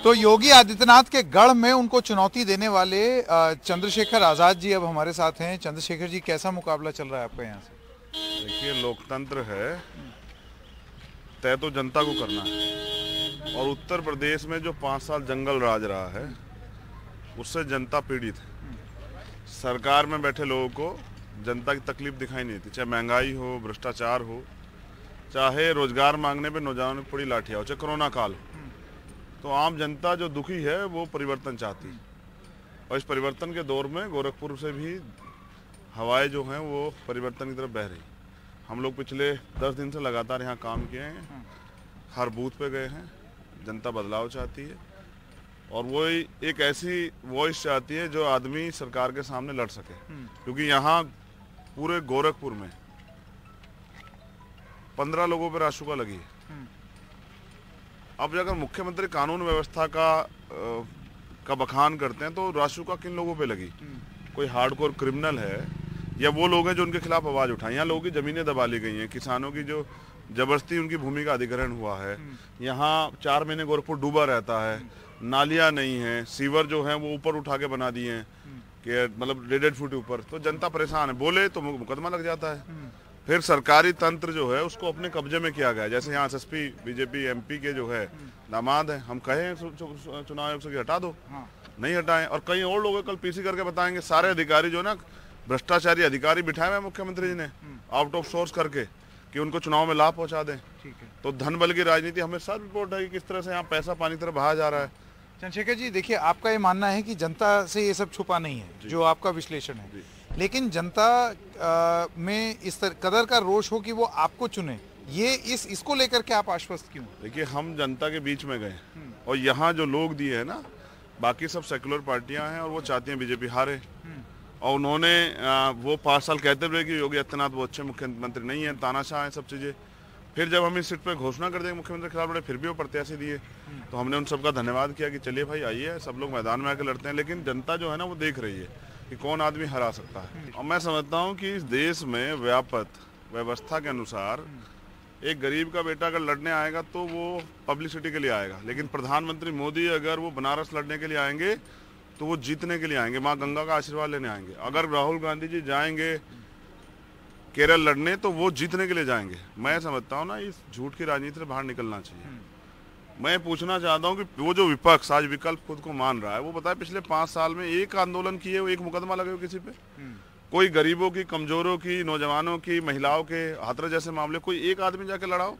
तो योगी आदित्यनाथ के गढ़ में उनको चुनौती देने वाले चंद्रशेखर आजाद जी अब हमारे साथ हैं। चंद्रशेखर जी, कैसा मुकाबला चल रहा है आपका यहाँ से? देखिए, लोकतंत्र है, तय तो जनता को करना है। और उत्तर प्रदेश में जो 5 साल जंगल राज रहा है उससे जनता पीड़ित है। सरकार में बैठे लोगों को जनता की तकलीफ दिखाई नहीं देती, चाहे महंगाई हो, भ्रष्टाचार हो, चाहे रोजगार मांगने पे नौजवानों की पड़ी लाठियां हो, चाहे कोरोना काल हो। तो आम जनता जो दुखी है वो परिवर्तन चाहती है। और इस परिवर्तन के दौर में गोरखपुर से भी हवाएं जो हैं वो परिवर्तन की तरफ बह रही। हम लोग पिछले 10 दिन से लगातार यहाँ काम किए हैं, हर बूथ पे गए हैं। जनता बदलाव चाहती है और वो एक ऐसी वॉइस चाहती है जो आदमी सरकार के सामने लड़ सके, क्योंकि यहाँ पूरे गोरखपुर में 15 लोगों पर रासुका लगी है। अब अगर मुख्यमंत्री कानून व्यवस्था का बखान करते हैं तो रासुका किन लोगों पे लगी? कोई हार्डकोर क्रिमिनल है या वो लोग हैं जो उनके खिलाफ आवाज उठाए? यहाँ लोगों की जमीनें दबा ली गई हैं, किसानों की जो जबरदस्ती उनकी भूमि का अधिग्रहण हुआ है। यहाँ 4 महीने गोरखपुर डूबा रहता है, नालियां नहीं है, सीवर जो है वो ऊपर उठा के बना दिए हैं कि मतलब 1.5 फुट ऊपर। तो जनता परेशान है, बोले तो मुकदमा लग जाता है। फिर सरकारी तंत्र जो है उसको अपने कब्जे में किया गया। जैसे यहाँ एसएसपी बीजेपी एमपी के जो है दामाद है, हम कहे चुनाव आयोग से हटा दो, नहीं हटाएं। और कई और लोग कल पीसी करके बताएंगे, सारे अधिकारी जो ना भ्रष्टाचारी अधिकारी बिठाए हुए मुख्यमंत्री जी ने आउट ऑफ सोर्स करके कि उनको चुनाव में लाभ पहुंचा दें। तो धन बल की राजनीति, हमें सब रिपोर्ट है कि किस तरह से यहाँ पैसा पानी तरह बहाया जा रहा है। चंद्रशेखर जी, देखिए, आपका ये मानना है कि जनता से ये सब छुपा नहीं है, जो आपका विश्लेषण है, लेकिन जनता में इस कदर का रोष हो कि वो आपको चुने, ये इसको लेकर के आप आश्वस्त क्यों? देखिए, हम जनता के बीच में गए और यहाँ जो लोग दिए है ना, बाकी सब सेकुलर पार्टियां हैं और वो चाहती हैं बीजेपी हारे। और उन्होंने वो 5 साल कहते हुए कि योगी आदित्यनाथ वो अच्छे मुख्यमंत्री नहीं है, तानाशाह है, सब चीजें। फिर जब हम इस सीट पे घोषणा कर देंगे मुख्यमंत्री के खिलाफ लड़े, फिर भी वो प्रत्याशी दिए। तो हमने उन सबका धन्यवाद किया कि चलिए भाई आइए, सब लोग मैदान में आकर लड़ते हैं। लेकिन जनता जो है ना वो देख रही है कि कौन आदमी हरा सकता है। और मैं समझता हूँ कि इस देश में व्यापक व्यवस्था के अनुसार एक गरीब का बेटा अगर लड़ने आएगा तो वो पब्लिसिटी के लिए आएगा, लेकिन प्रधानमंत्री मोदी अगर वो बनारस लड़ने के लिए आएंगे तो वो जीतने के लिए आएंगे, माँ गंगा का आशीर्वाद लेने आएंगे। अगर राहुल गांधी जी जाएंगे केरल लड़ने तो वो जीतने के लिए जाएंगे। मैं समझता हूँ ना, इस झूठ की राजनीति से बाहर निकलना चाहिए। मैं पूछना चाहता हूँ कि वो जो विपक्ष आज विकल्प खुद को मान रहा है, वो बताए पिछले 5 साल में एक आंदोलन किए हो, एक मुकदमा लगे हो किसी पे? कोई गरीबों की, कमजोरों की, नौजवानों की, महिलाओं के हाथरस जैसे मामले कोई एक आदमी जाके लड़ाओ?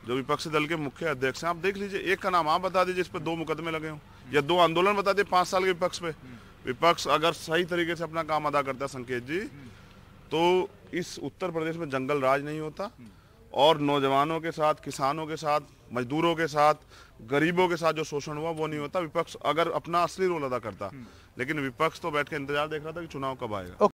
जो विपक्षी दल के मुख्य अध्यक्ष हैं, आप देख लीजिए, एक का नाम आप बता दीजिए इस पे 2 मुकदमे लगे हों, या 2 आंदोलन बता दिए 5 साल के विपक्ष पे। विपक्ष अगर सही तरीके से अपना काम अदा करता है संकेत जी, तो इस उत्तर प्रदेश में जंगल राज नहीं होता और नौजवानों के साथ, किसानों के साथ, मजदूरों के साथ, गरीबों के साथ जो शोषण हुआ वो नहीं होता। विपक्ष अगर अपना असली रोल अदा करता, लेकिन विपक्ष तो बैठ के इंतजार देख रहा था कि चुनाव कब आएगा।